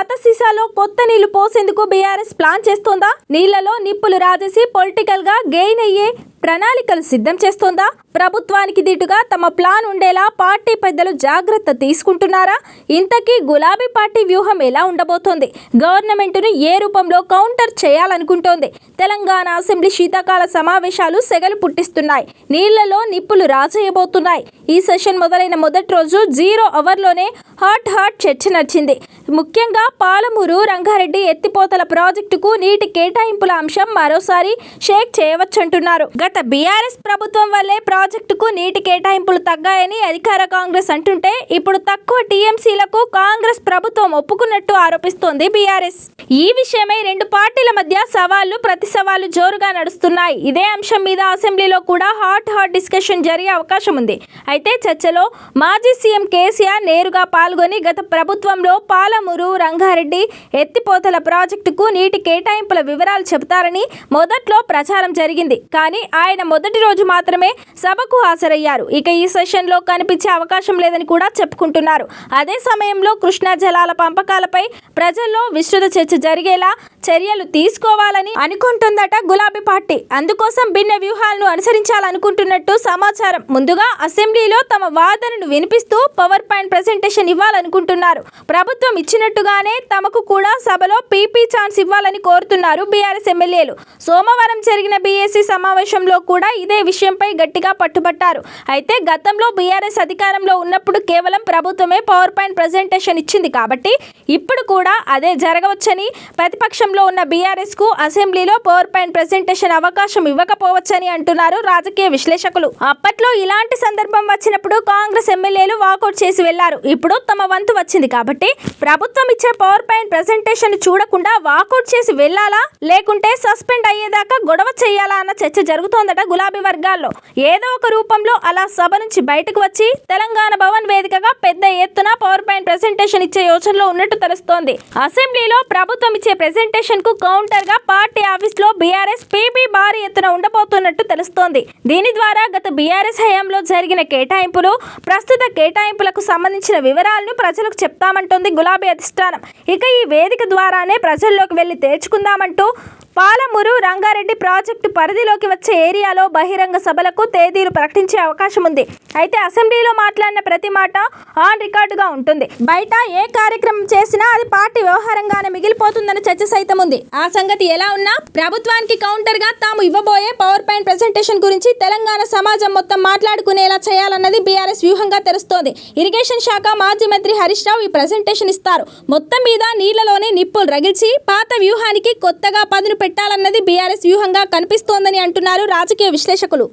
పాత సీసాలో కొత్త నీళ్లు పోసేందుకు బీఆర్ఎస్ ప్లాన్ చేస్తోందా? నీళ్లలో నిప్పులు రాజేసి పొలిటికల్ గా గెయిన్ అయ్యే ప్రణాళికలు సిద్ధం చేస్తోందా? ప్రభుత్వానికి దీటుగా తమ ప్లాన్ ఉండేలా పార్టీ పెద్దలు జాగ్రత్త తీసుకుంటున్నారా? ఇంతకీ గులాబీ పార్టీ వ్యూహం ఎలా ఉండబోతోంది? గవర్నమెంట్ను ఏ రూపంలో కౌంటర్ చేయాలనుకుంటోంది? తెలంగాణ అసెంబ్లీ శీతాకాల సమావేశాలు సెగలు పుట్టిస్తున్నాయి. నీళ్లలో నిప్పులు రాజేయబోతున్నాయి. ఈ సెషన్ మొదలైన మొదటి రోజు 0 అవర్లోనే హాట్ చర్చ నడిచింది. ముఖ్యంగా పాలమూరు రంగారెడ్డి ఎత్తిపోతల ప్రాజెక్టుకు నీటి కేటాయింపుల అంశం మరోసారి షేక్ చేయవచ్చంటున్నారు. గత బీఆర్ఎస్ ప్రభుత్వం వల్లే ప్రాజెక్టుకు నీటి కేటాయింపులు తగ్గాయని అధికార కాంగ్రెస్ అంటుంటే ఇప్పుడు తక్కువ టీఎంసీలకు కాంగ్రెస్ ప్రభుత్వం ఒప్పుకున్నట్టు ఆరోపిస్తోంది బీఆర్ఎస్. ఈ విషయమై రెండు పార్టీల మధ్య సవాళ్లు ప్రతి సవాళ్లు జోరుగా నడుస్తున్నాయి. ఇదే అంశం మీద అసెంబ్లీలో కూడా హాట్ డిస్కషన్ జరిగే అవకాశం ఉంది. అయితే చర్చలో మాజీ సీఎం కేసీఆర్ నేరుగా పాల్గొని గత ప్రభుత్వంలో పాలమూరు రంగారెడ్డి ఎత్తిపోతల ప్రాజెక్టుకు నీటి కేటాయింపుల వివరాలు చెబుతారని మొదట్లో ప్రచారం జరిగింది. కానీ ఆయన మొదటి రోజు మాత్రమే సభకు హాజరయ్యారు. ఇక ఈ సెషన్లో కనిపించే అవకాశం లేదని కూడా చెప్పుకుంటున్నారు. అదే సమయంలో కృష్ణా జలాల పంపకాలపై ప్రజల్లో విస్తృత చర్చ జరిగేలా చర్యలు తీసుకోవాలని అనుకుంటుందట గులాబీ పార్టీ. అందుకోసం భిన్న వ్యూహాలను అనుసరించాలనుకుంటున్నట్టు సమాచారం. ముందుగా అసెంబ్లీలో తమ వాదనను వినిపిస్తూ పవర్ పాయింట్ ప్రెజెంటేషన్ ఇవ్వాలనుకుంటున్నారు. ప్రభుత్వం ఇచ్చినట్టుగానే తమకు కూడా సభలో పీపీ ఛాన్స్ ఇవ్వాలని కోరుతున్నారు బీఆర్ఎస్ ఎమ్మెల్యేలు. సోమవారం జరిగిన బీఏసీ సమావేశంలో కూడా ఇదే విషయంపై గట్టిగా పట్టుబట్టారు. అయితే గతంలో బీఆర్ఎస్ అధికారంలో ఉన్నప్పుడు కేవలం ప్రభుత్వమే పవర్ పాయింట్ ప్రెజెంటేషన్ ఇచ్చింది కాబట్టి ఇప్పుడు కూడా అదే జరగవచ్చని, ప్రతిపక్షంలో ఉన్న బీఆర్ఎస్ కు అసెంబ్లీలో పవర్ పాయింట్ ప్రెజెంటేషన్ అవకాశం ఇవ్వకపోవచ్చని అంటున్నారు రాజకీయ విశ్లేషకులు. అప్పట్లో ఇలాంటి సందర్భం వచ్చినప్పుడు కాంగ్రెస్ ఎమ్మెల్యేలు వాకౌట్ చేసి వెళ్లారు. ఇప్పుడు తమ వంతు వచ్చింది కాబట్టి ప్రభుత్వం ఇచ్చే పవర్ పాయింట్ ప్రెజెంటేషన్ చూడకుండా వాకౌట్ చేసి వెళ్లాలా, లేకుంటే సస్పెండ్ అయ్యేదాకా గొడవ చేయాలా అన్న చర్చ జరుగుతోందట గులాబీ వర్గాల్లో. ఏదో ఒక రూపంలో అలా సభ నుంచి బయటకు వచ్చి తెలంగాణ భవన్ వేదికగా పెద్ద ఎత్తున పవర్ పాయింట్ ప్రెజెంటేషన్ ఇచ్చే యోచనలో ఉన్నట్టు తెలుస్తోంది. అసెంబ్లీలో ప్రభుత్వం ఇచ్చే ప్రెజెంటేషన్ కు కౌంటర్ గా పార్టీ ఆఫీస్ లో బీఆర్ఎస్ పీపీ భారీ ఎత్తున ఉండబోతున్నట్టు తెలుస్తోంది. దీని ద్వారా గత బీఆర్ఎస్ హయాంలో జరిగిన కేటాయింపులు, ప్రస్తుత కేటాయింపులకు సంబంధించిన వివరాలను ప్రజలకు చెప్తామంటోంది గులాబీ అధిష్టానం. ఇక ఈ వేదిక ద్వారానే ప్రజల్లోకి వెళ్లి తేల్చుకుందామంటూ పాలమూరు రంగారెడ్డి ప్రాజెక్టు పరిధిలోకి వచ్చే ఏరియాలో బహిరంగ సభలకు తేదీలు ప్రకటించే అవకాశం ఉంది. అయితే అసెంబ్లీలో మాట్లాడిన ప్రతి మాట ఆన్ రికార్డుగా ఉంటుంది. బయట ఏ కార్యక్రమం చేసినా అది పార్టీ వ్యవహారంగానే మిగిలిపోతుందన్న చర్చ సైతం ఉంది. ఆ సంగతి ఎలా ఉన్నా ప్రభుత్వానికి కౌంటర్ గా తాము ఇవ్వబోయే పవర్ పాయింట్ ప్రెజెంటేషన్ గురించి తెలంగాణ సమాజం మొత్తం మాట్లాడుకునేలా చేయాలన్నది బీఆర్ఎస్ వ్యూహంగా తెలుస్తోంది. ఇరిగేషన్ శాఖ మాజీ మంత్రి హరీష్ రావు ఈ ప్రెజెంటేషన్ ఇస్తారు. మొత్తం మీద నీళ్లలోనే నిప్పులు రగిల్చి పాత వ్యూహానికి కొత్తగా పదును పెట్టాలన్నది బీఆర్ఎస్ వ్యూహంగా కనిపిస్తోందని అంటున్నారు రాజకీయ విశ్లేషకులు.